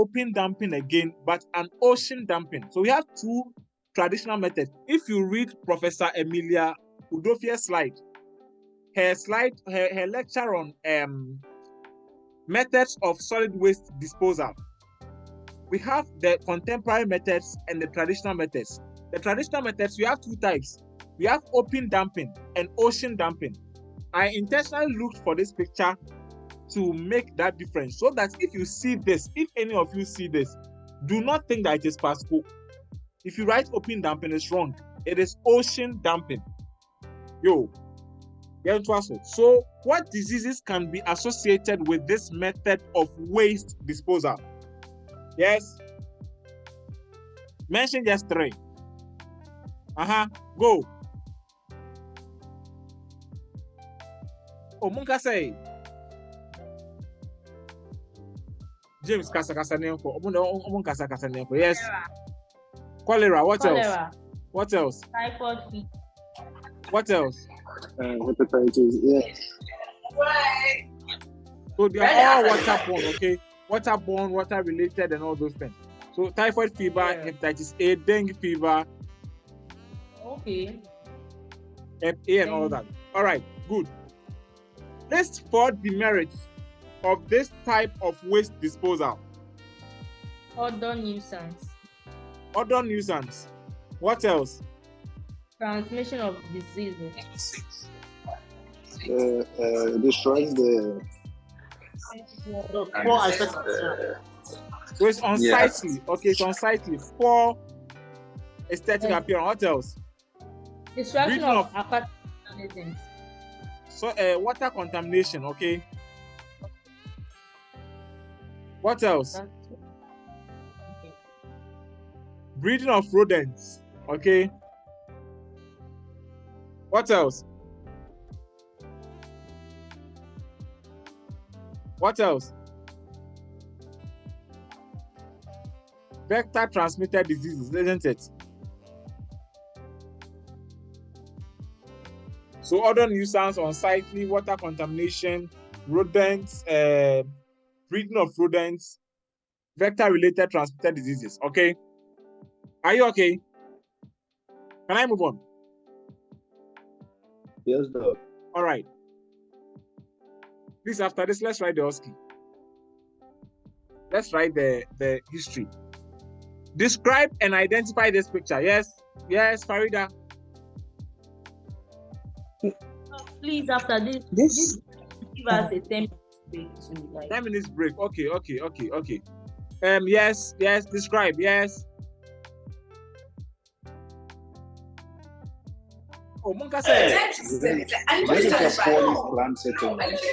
open damping again, but an ocean damping. So we have two traditional methods. If you read Professor Emilia Udofia's slide, her lecture on methods of solid waste disposal, we have the contemporary methods and the traditional methods. The traditional methods, we have two types. We have open damping and ocean damping. I intentionally looked for this picture to make that difference, so that if you see this, if any of you see this, do not think that it is Pasco. If you write open damping, it's wrong. It is ocean damping. So what diseases can be associated with this method of waste disposal? Yes. Mention just three. Go. Munka say. James Kasa Nenko. Yes. Cholera. What else? What else? Typhoid fever. What else? Hepatitis. Yes. So they are all waterborne, okay? Waterborne, water related, and all those things. So typhoid fever, hepatitis A, dengue fever. Okay. Hep A and all that. All right, good. List 4 demerits of this type of waste disposal. Odor nuisance. Odor nuisance. What else? Transmission of diseases. Destroying the. So it's unsightly. Okay, it's unsightly. 4 aesthetic appearance. What else? Destruction of aquatic organisms. So water contamination. Okay. What else? Okay. Breeding of rodents. Okay. What else? What else? Vector transmitted diseases, isn't it? So other nuisance, unsightly, water contamination, rodents, breeding of rodents, vector-related transmitted diseases. Okay? Are you okay? Can I move on? Yes, Doc. All right. Please, after this, let's write the OSCE. Let's write the history. Describe and identify this picture. Yes, Farida. Please, after this give us a 10-minute break. 10 minutes break. Okay. Yes. Describe. Yes. Oh, Monka said. This is a poorly planned settlement. This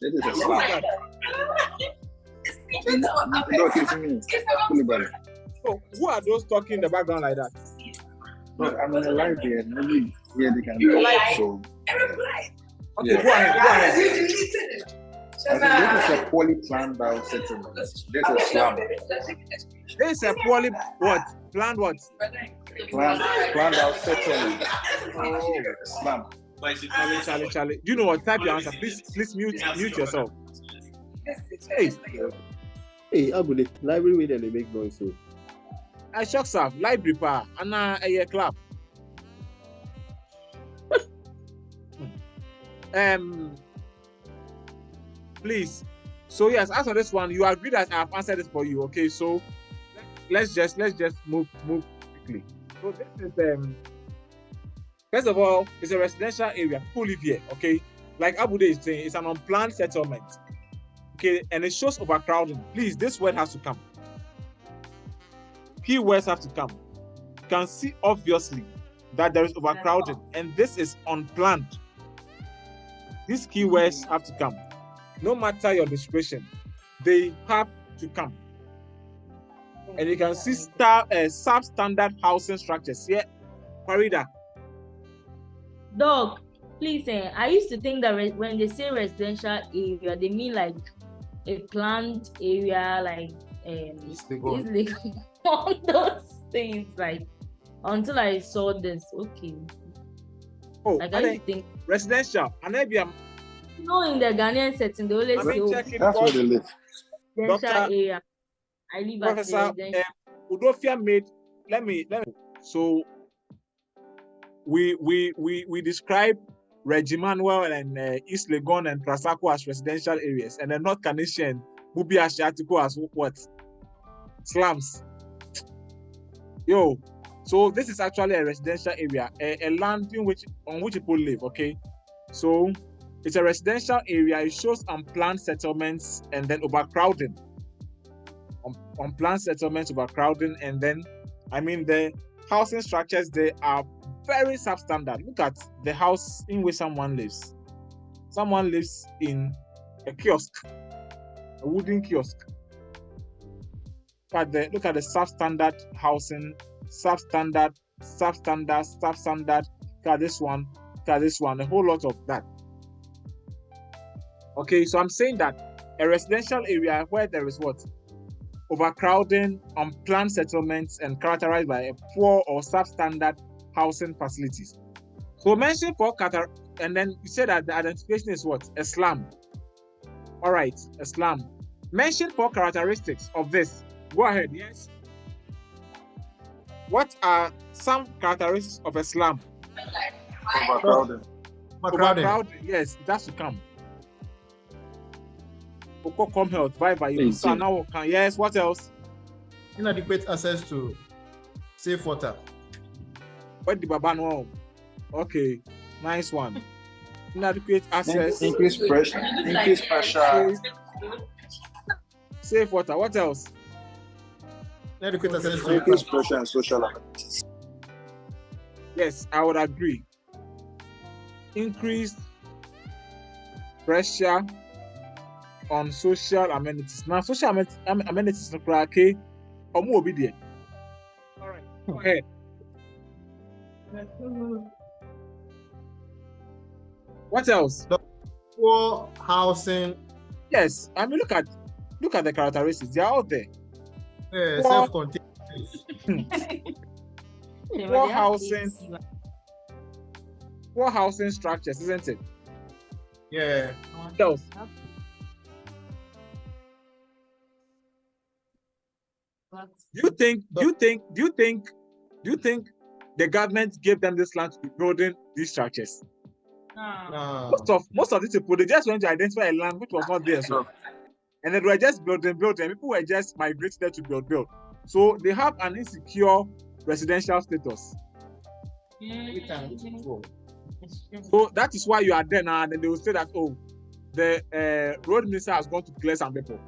is a slum. So, who are those talking in the background like that? No, I'm in a library and maybe here they can talk. So, okay, go ahead. I think this is a poorly planned out settlement. This is a slum. This is a poorly what? Planned what? Planned out settlement. Oh, slum. Charlie. Do you know what? Type your answer. Please mute yourself. Hey, Abu, library way they make noise. So I shock sir. Library pa. And a club. Please. So yes, as for this one, you agree that I have answered this for you. Okay, so let's just move quickly. So this is first of all, it's a residential area. People live here. Okay, like Abude is saying, it's an unplanned settlement. Okay, and it shows overcrowding. Please, this word has to come. Key words have to come. You can see obviously that there is overcrowding, and this is unplanned. These key words have to come. No matter your description, they have to come. And you can see substandard housing structures here. Farida. Dog, please, I used to think that when they say residential area, they mean like a planned area, like all those things. Like until I saw this, okay. Oh, like I used to think residential. And maybe I'm. No, in the Ghanaian setting, they always say That's where they live. residential area. I live Professor at the residential. Udofia made. Let me. So we describe Reggie Manuel and East Legon and Trasaco as residential areas, and then North Canisian, Bubi Ashatiko as what? Slums. Yo, so this is actually a residential area, a land on which people live. Okay, so it's a residential area. It shows unplanned settlements and then overcrowding. Unplanned settlements, overcrowding, and then the housing structures, they are very substandard. Look at the house in which someone lives. Someone lives in a kiosk, a wooden kiosk. Look at the substandard housing, substandard. Look at this one, a whole lot of that. Okay, so I'm saying that a residential area where there is what? Overcrowding, unplanned settlements, and characterized by a poor or substandard housing facilities. So mention for and then you said that the identification is what? A slum. All right, a slum. Mention 4 characteristics of this. Go ahead, yes. What are some characteristics of a slum? Overcrowded. Yes, it has to come. Come health, so now can. Yes, what else? Inadequate access to safe water. What the Baba know? Okay, nice one. Inadequate access. Increased pressure. Safe water. What else? Inadequate access to Increased pressure and social amenities. Yes, I would agree. Increased pressure on social amenities. Now, social amenities are okay. Or more obedient. All right, go ahead. What else? Poor housing. Yes, look at the characteristics. They are out there. Self-contained. Poor housing structures, isn't it? Yeah. What else? Do you think the government gave them this land to be building these structures? No. Most of these people, they just went to identify a land which was not there, so and they were just building. People were just migrating there to build. So they have an insecure residential status. So that is why you are there now, and then they will say that, oh, the road minister has gone to clear some people,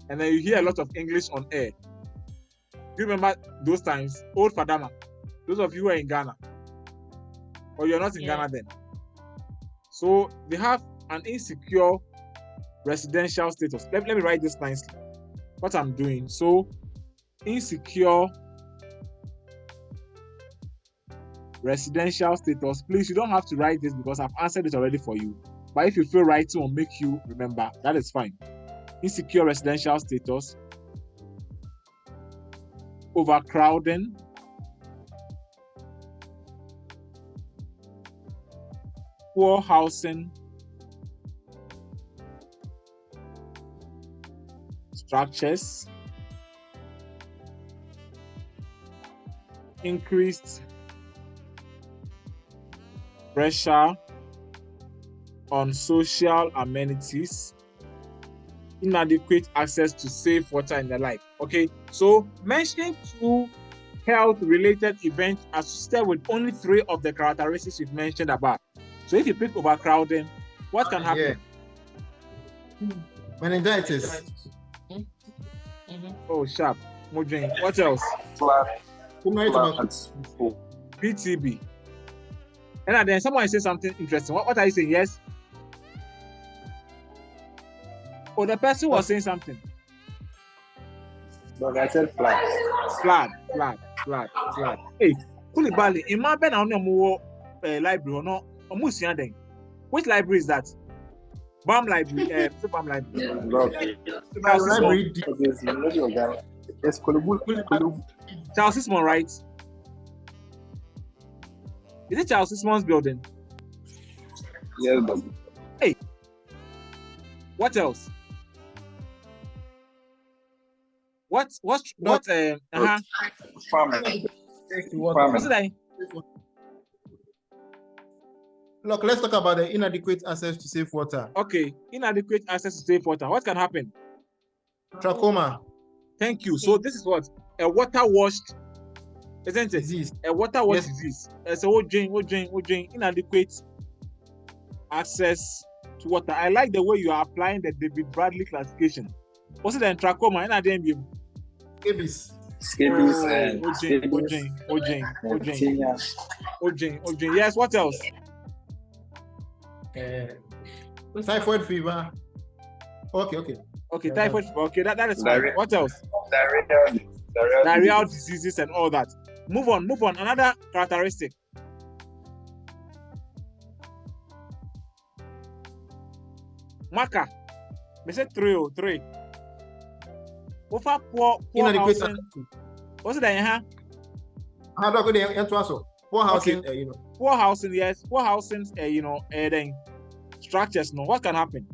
and then you hear a lot of English on air. Do you remember those times? Old Fadama, those of you who are in Ghana, or you're not in Ghana then. So they have an insecure residential status. Let me write this nicely. What I'm doing. So insecure residential status. Please, you don't have to write this because I've answered it already for you. But if you feel writing will make you remember, that is fine. Insecure residential status. Overcrowding. Poor housing structures. Increased pressure on social amenities, inadequate access to safe water and the like. Okay, so mentioning 2 health-related events associated with only 3 of the characteristics we've mentioned above. So if you pick overcrowding, what can happen? Meningitis. Oh, sharp. Modern. What else? PTB. And then someone says something interesting. What are you saying? Yes? Oh, the person was saying something. But I said flat. Flat. Hey, Kulibali, in my pen, I don't library or no. Which library is that? BAM library. BAM library. Yes, Charles Sismon, right? Is it Charles Sismon's building? Yes, but Hey, what else? What? Farming. What's it like? Look, let's talk about the inadequate access to safe water. Okay, inadequate access to safe water. What can happen? Trachoma. Thank you. So this is what? A water washed, isn't it? Disease. A water washed Yes. disease. So inadequate access to water. I like the way you are applying the David Bradley classification. What's it then? Trachoma. Scabies. Scabies and Ojin. Yes, what else? Typhoid fever. Okay. Okay, typhoid fever. Okay, that is fine. Diarrhea. What else? Diarrhea. Diarrheal diseases and all that. Move on. Another characteristic. Marker. They said 303. Over poor Inadequate housing. What's it then, huh? How do I go poor housing, Poor housing, yes. Poor housing, then structures, no. What can happen?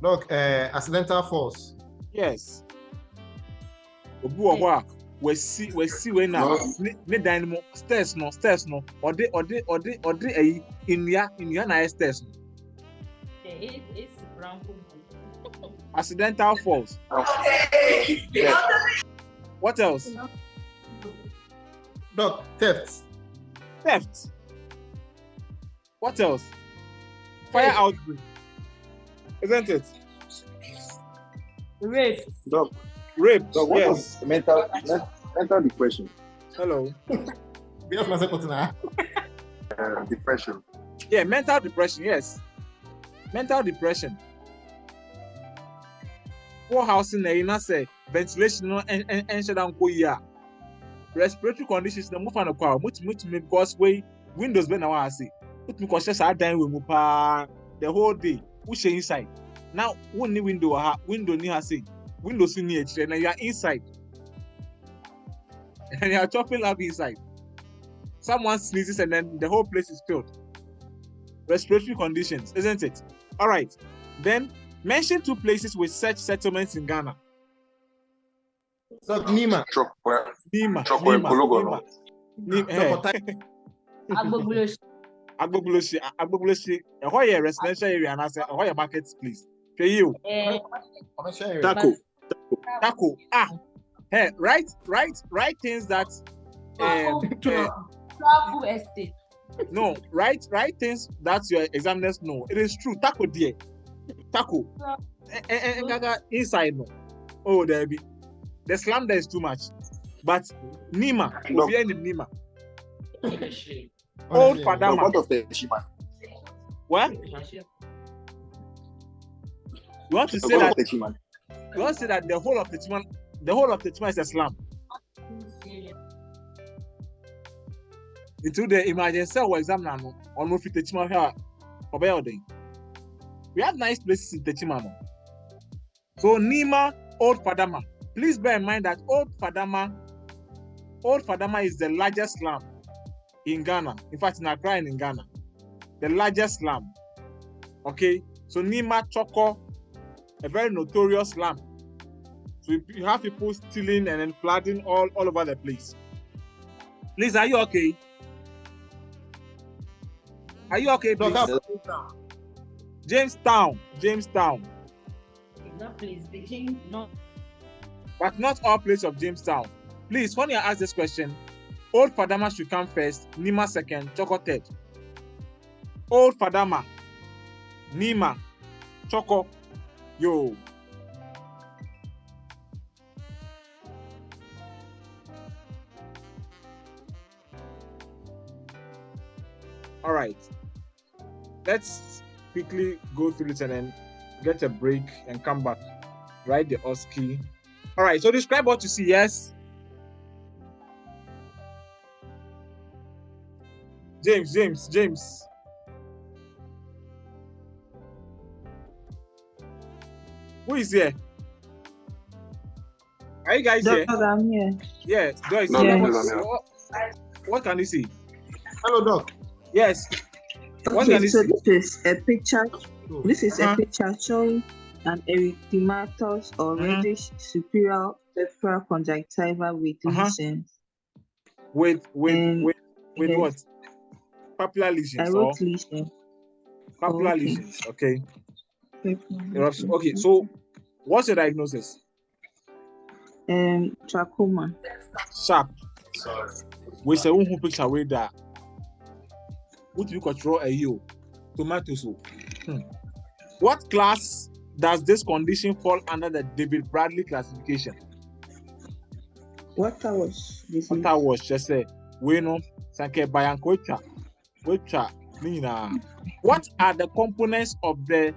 Look, accidental falls. Yes. We see when now ne dynamo stairs no or they in ya na stairs no. It's brown. Accidental falls. What else? Look, theft. What else? Fire outbreak. Isn't it? Rape. Rape. So what Yes. is mental depression? Hello. Depression. Yeah, mental depression. Yes. Mental depression. Poor housing, say ventilation no and shut down here. Respiratory conditions, the move on the car, because way windows be now I see. Put me cautious at dying with mupa the whole day. Push inside. Now, one window near say windows in here, and you are inside. And you are chopping up inside. Someone sneezes and then the whole place is filled. Respiratory conditions, isn't it? All right. Then mention 2 places with such settlements in Ghana. Look, Nima. Nima. Agbogbuloshi. A residential area and I say a market place. For you. Taco. Hey, right things that Travel estate. no, right things that your examiners know. It is true. Taco dear. Taco. And gaga inside no. Oh, there be. The slam there is too much. But Nima, No. we are in Nima. Old Padama. What of the Shima? What? You want to say What that of the Shima? the whole of the Tima is a slum. Into the emergency or exam now on no fit Tima here or building. We have nice places in Techima. So Nima, Old Padama. Please bear in mind that Old Padama is the largest slum in Ghana. In fact, in Accra and in Ghana. The largest slum. Okay? So Nima, Choko, a very notorious slum. So you have people stealing and then flooding all over the place. Please, are you okay? Are you okay, please? Jamestown. That place, the king, no. But not all places of Jamestown. Please, when you ask this question, Old Padama should come first, Nima second, Choko third. Old Padama, Nima, Choko, yo. All right. Let's quickly go through it and then get a break and come back. Write the OSCE. All right. So describe what you see. Yes. James. Who is here? Are you guys here? I'm here. Yeah. Joyce. No, Yeah. What can you see? Hello, Doc. Yes. What can Okay, you so see? this is a picture. This is a Uh-huh. picture showing An erythematous or reddish superior temporal conjunctiva with lesions. With And what? Papillary lesions I or wrote lesion. papillary Okay. lesions. Okay. Eruption. Eruption. Okay. So, what's your diagnosis? Trachoma. Sharp. We say who picture with that. What you could draw a you? Tomatoes. What class does this condition fall under the David Bradley classification? Water wash disease. Water wash. Just say we know. Sanke bayankocha. What are the components of the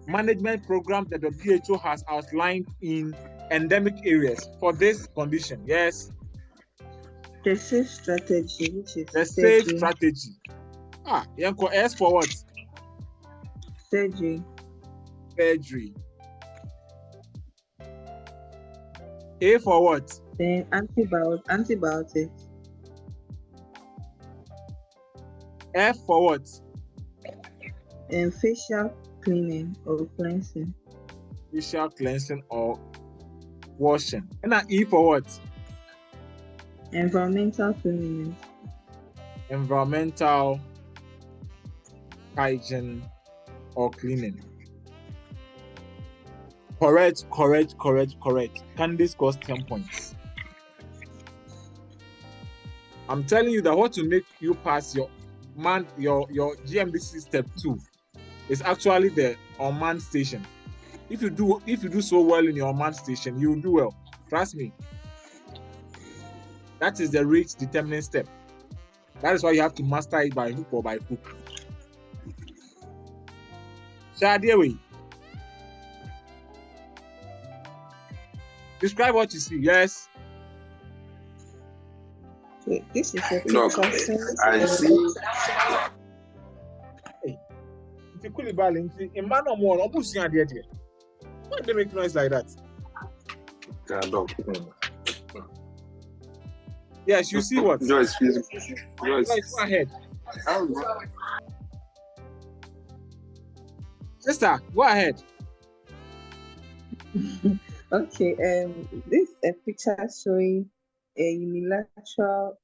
management program that the WHO has outlined in endemic areas for this condition? Yes. The safe strategy, which is The surgery. safe strategy. Yanko S for what? Surgery. Surgery. A for what? Then antibiotics. F for what? And facial cleaning or cleansing. Facial cleansing or washing. And E for what? Environmental cleanliness. Environmental hygiene or cleaning. Correct. Candice scores 10 points. I'm telling you that what to make you pass your GMDC step 2 is actually the unmanned station. If you do so well in your unmanned station, you will do well. Trust me. That is the rate determining step. That is why you have to master it by hook or by crook. Shadiawe. Describe what you see. Yes. Wait, this is a Look, I see. If you could balance, a man or more, almost the idea. Why they make noise like that? Yes, you see what? Joyce, please. Go ahead. Sister, go ahead. Okay, this is a picture showing a unilateral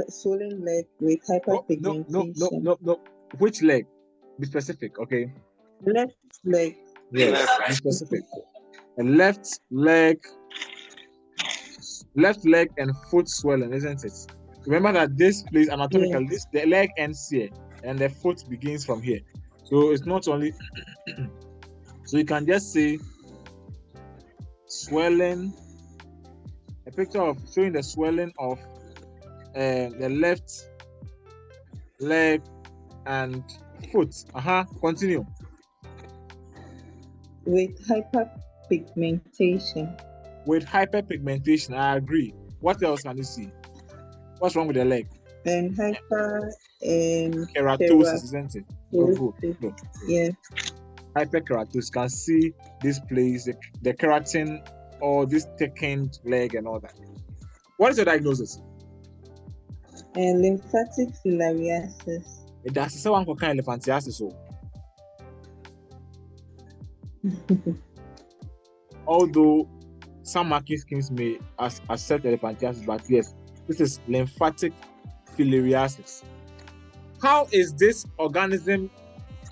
swollen leg with hyperpigmentation. No. Which leg? Be specific, okay? Left leg. Yes, be specific. A left leg and foot swelling, isn't it? Remember that this place anatomically, the leg ends here and the foot begins from here. So it's not only so you can just say swelling, a picture of showing the swelling of the left leg and foot. Continue. With hyperpigmentation. With hyperpigmentation, I agree. What else can you see? What's wrong with the leg? And keratosis, isn't it? Good. Yeah. Hyperkeratosis. Can see this place, the keratin or this thickened leg and all that. What is your diagnosis? Lymphatic filariasis. That's someone who can elephantiasis. Although some marking schemes may accept elephantiasis, but yes, this is lymphatic filariasis. How is this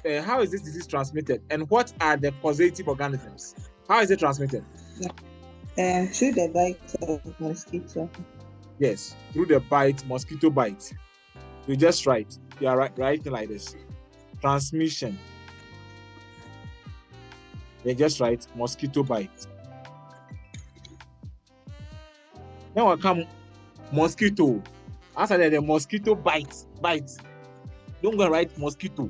disease transmitted, and what are the causative organisms? How is it transmitted? Through the bite of mosquito. Yes, through the mosquito bite. You just write. You are writing like this. Transmission. You just write mosquito bite. Then will come mosquito. After that, the mosquito bite. Don't go write mosquito.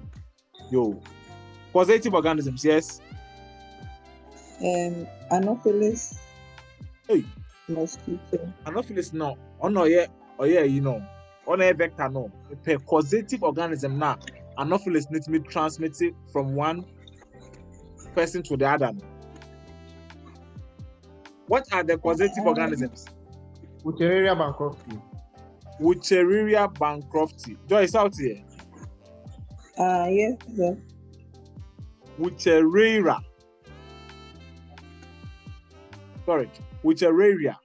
Causative organisms, yes. Anopheles. Hey. Mosquito. Anopheles no. On a vector no. A causative organism now. Anopheles needs to be transmitted from one person to the other. What are the causative organisms? Wuchereria bancrofti. Wuchereria bancrofti. Joyce out here. Yes, sir. Wuchereria sorry, Wucheraria.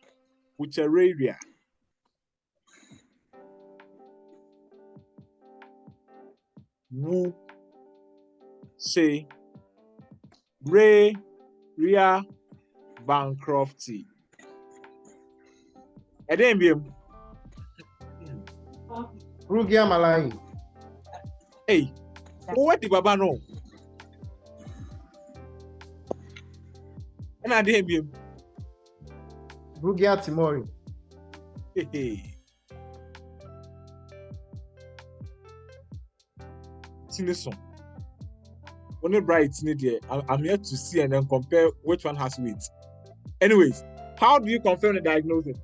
Wu, say, Ria, Bancrofty. And then be Rugia Malai. hey, what the Baba know? And I didn't be Rugia Timori. hey. Listen, only bright there. I'm here to see and then compare which one has weight. Anyways, how do you confirm the diagnosis?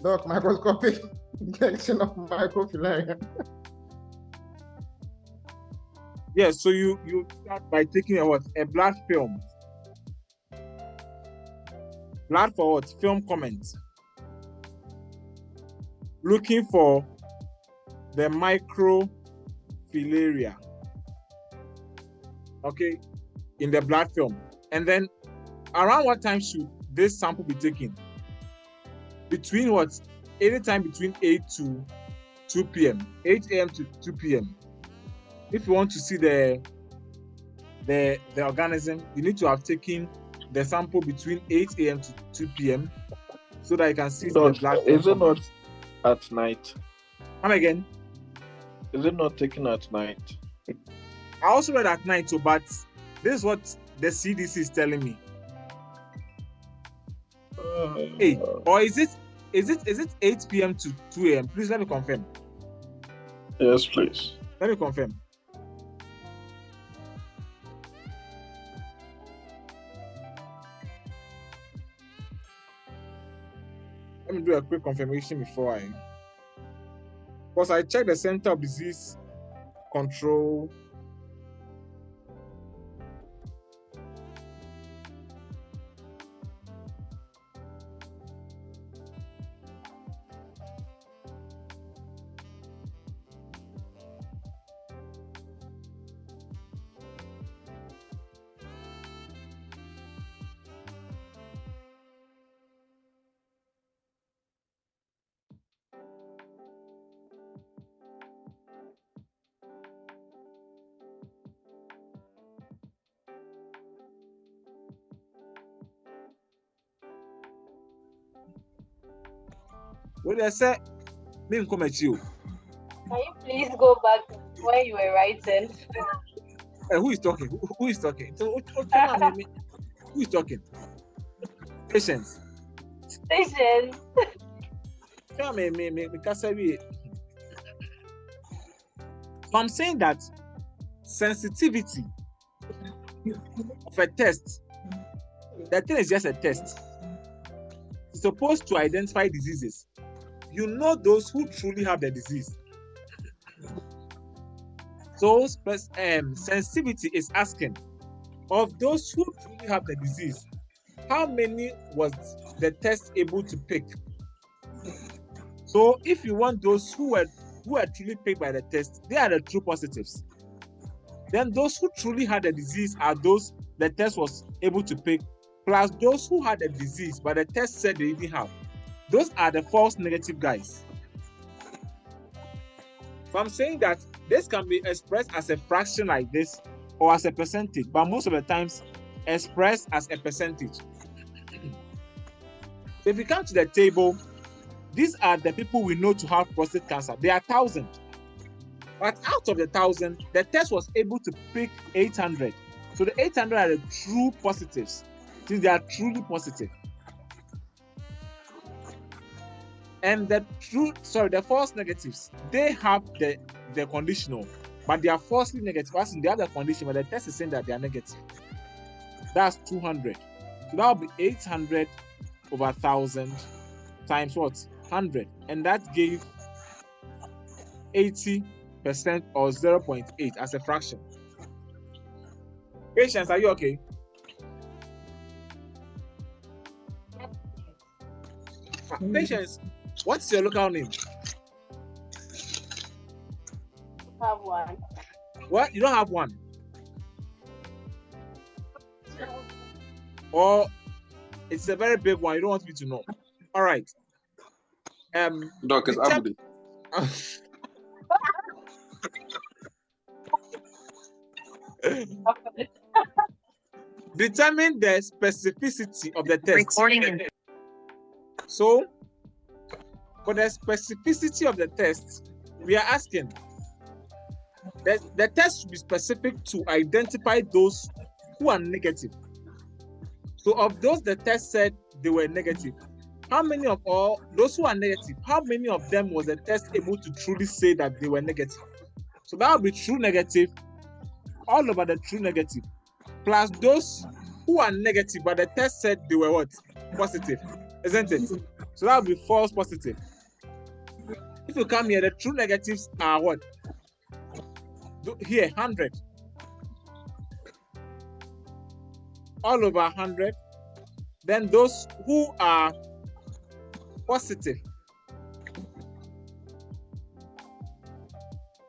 Doc, microscopic detection of microfilaria. Yes, so you start by taking a blood film. Blood for what? Film comment. Looking for the microfilaria. Okay, in the blood film. And then around what time should this sample be taken? Between what? Anytime between 8 to 2 p.m. 8 a.m. to 2 p.m. If you want to see the organism, you need to have taken the sample between 8 a.m. to 2 p.m. so that you can see the blood. Is it not at night? Come again? Is it not taken at night? I also read at night, so but this is what the CDC is telling me. Hey, or is it 8 p.m. to 2 a.m.? Please let me confirm. Yes, please. Let me confirm. Let me do a quick confirmation before because I checked the Center of Disease Control. What did I say? Me come at you. Can you please go back where you were writing? Who is talking? Who is talking? Who is talking? Patience. Patience. So I'm saying that sensitivity of a test, the thing is just a test. It's supposed to identify diseases. You know those who truly have the disease. So sensitivity is asking of those who truly have the disease, how many was the test able to pick? So if you want those who were truly picked by the test, they are the true positives. Then those who truly had the disease are those the test was able to pick, plus those who had the disease but the test said they didn't have. Those are the false negative guys. So I'm saying that this can be expressed as a fraction like this or as a percentage, but most of the times expressed as a percentage. So if you come to the table, these are the people we know to have prostate cancer. There are 1,000. But out of the 1,000, the test was able to pick 800. So the 800 are the true positives, since they are truly positive. And the false negatives, they have the conditional, but they are falsely negative. As in, they have the condition, but the test is saying that they are negative. That's 200. So that will be 800 over 1,000 times what? 100. And that gave 80% or 0.8 as a fraction. Patience, are you okay? Patience, what's your local name? I have one. What? You don't have one? Or it's a very big one. You don't want me to know. All right. Doc, it's Abdi. Determine the specificity of the test. Recording. So, for the specificity of the test, we are asking that the test should be specific to identify those who are negative. So, of those the test said they were negative, how many of all those who are negative, how many of them was the test able to truly say that they were negative? So that would be true negative, all over the true negative, plus those who are negative, but the test said they were what? Positive, isn't it? So that would be false positive. If you come here, the true negatives are what? Here, 100. All over 100. Then those who are positive,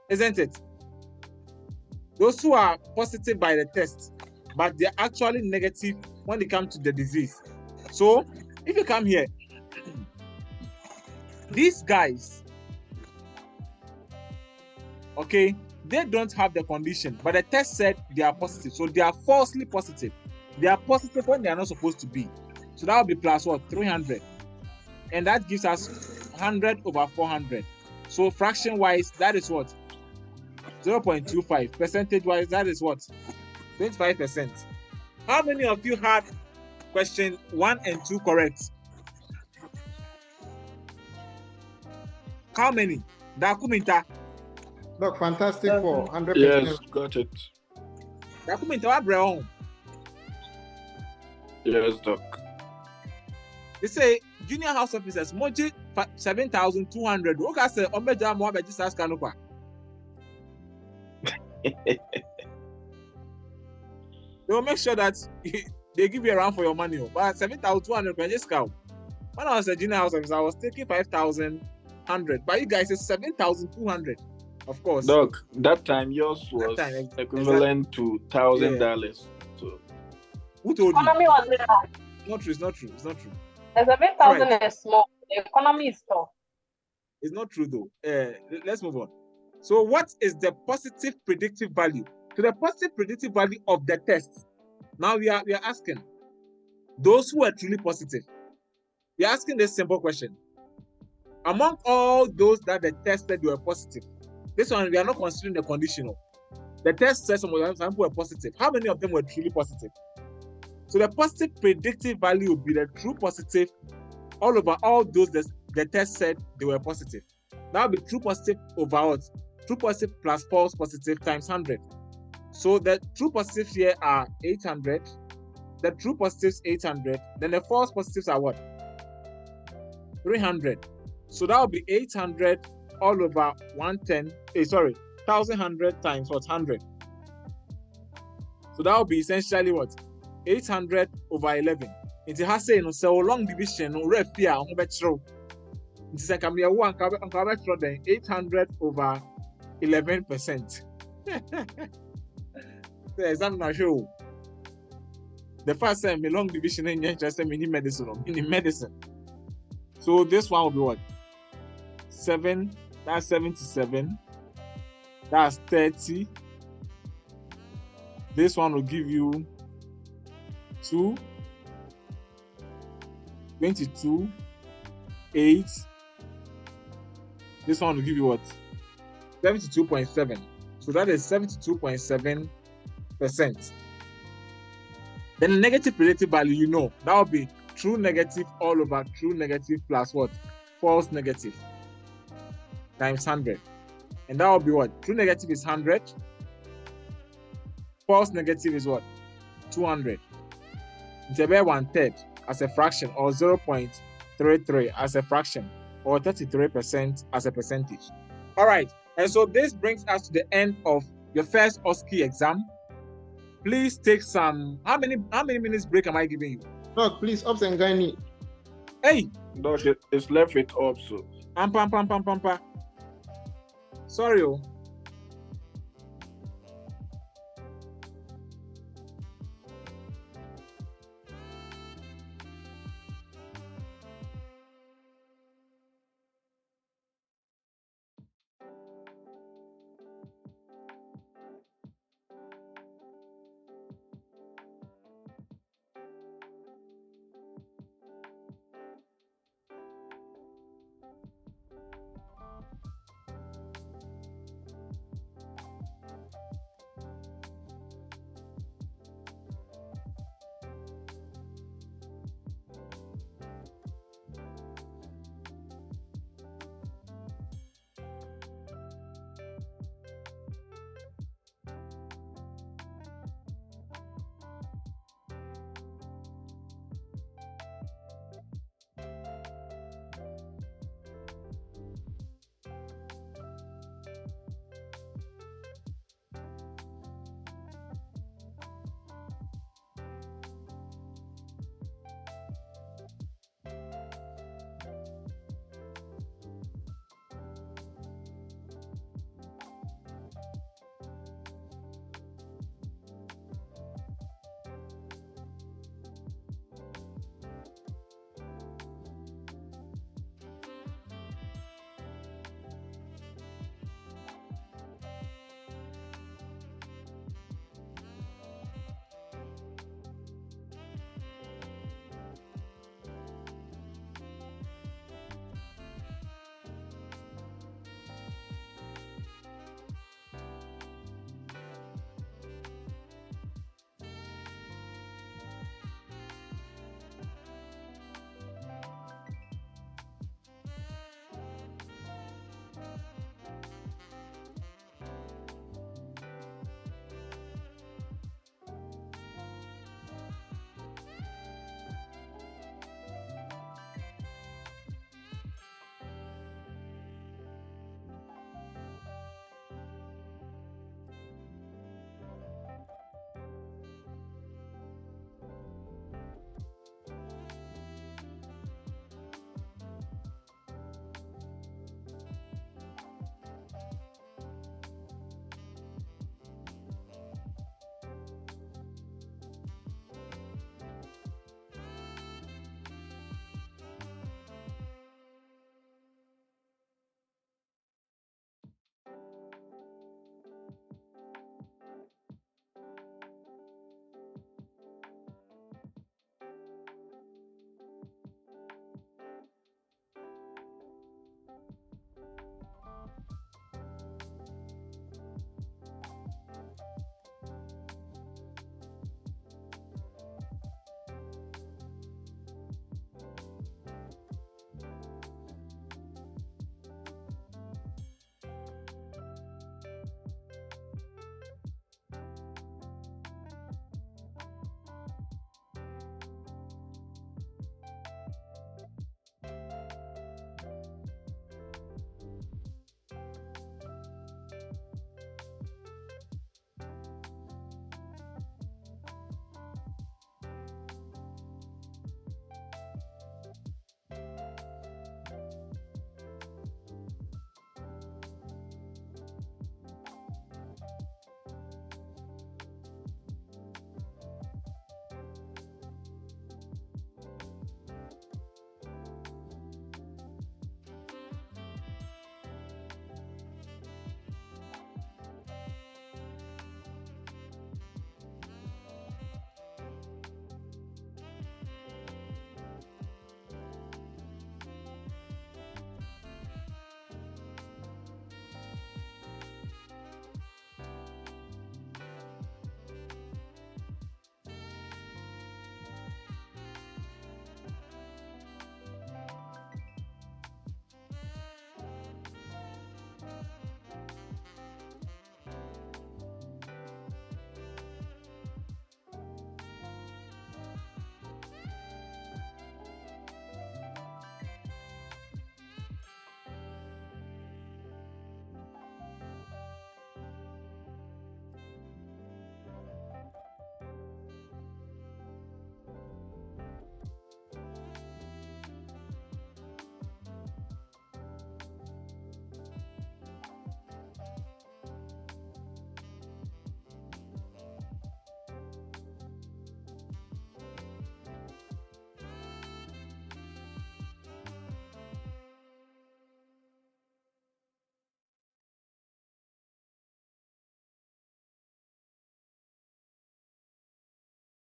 isn't it? Those who are positive by the test, but they're actually negative when they come to the disease. So if you come here, these guys, okay, they don't have the condition, but the test said they are positive. So they are falsely positive. They are positive when they are not supposed to be. So that will be plus what? 300. And that gives us 100 over 400. So fraction wise, that is what? 0.25. Percentage wise, that is what? 25%. How many of you had question 1 and 2 correct? How many? Documentar. Doc, fantastic for 100%. Yes, got it. Documentar what bro? Yes, Doc. They say junior house officers moji 7,200. What can I say? Omeja mo abeji sas kanopa. They will make sure that they give you a run for your money. But 7,200 can just count. When I was a junior house officer, I was taking 5,100. But you guys say 7,200. Of course. Doc, that time yours was equivalent to $1,000. So who told you? Economy was Not true. It's not true. It's not true. the 7,000 is small. The economy is small. It's not true though. Let's move on. So what is the positive predictive value? So the positive predictive value of the test. Now we are asking those who are truly positive. We are asking this simple question. Among all those that the test said were positive, this one we are not considering the conditional. The test says some people were positive. How many of them were truly positive? So the positive predictive value would be the true positive all over all those that the test said they were positive. That would be true positive over what? True positive plus false positive times 100. So the true positives here are 800. The true positives 800. Then the false positives are what? 300. So that would be 800 all over 110. 1,100 times what? 100. So that would be essentially what? 800 over 11. It has say no so long division no ref here on betro. It is like I'm 800 over 11%. The exam not show. The first time long division in just mini medicine. So this one will be what? 7, that's 77. That's 30. This one will give you 2, 22, 8. This one will give you what? 72.7. So that is 72.7%. Then the negative predictive value, you know, that will be true negative all over true negative plus what? False negative times 100. And that will be what? True negative is 100. False negative is what? 200. It's about 1/3 as a fraction, or 0.33 as a fraction, or 33% as a percentage. All right. And so this brings us to the end of your first OSCE exam. Please take some. How many minutes break am I giving you? Doc, please, ups and gynae. Hey. Doc, it's left with up, so. Sorry, oh.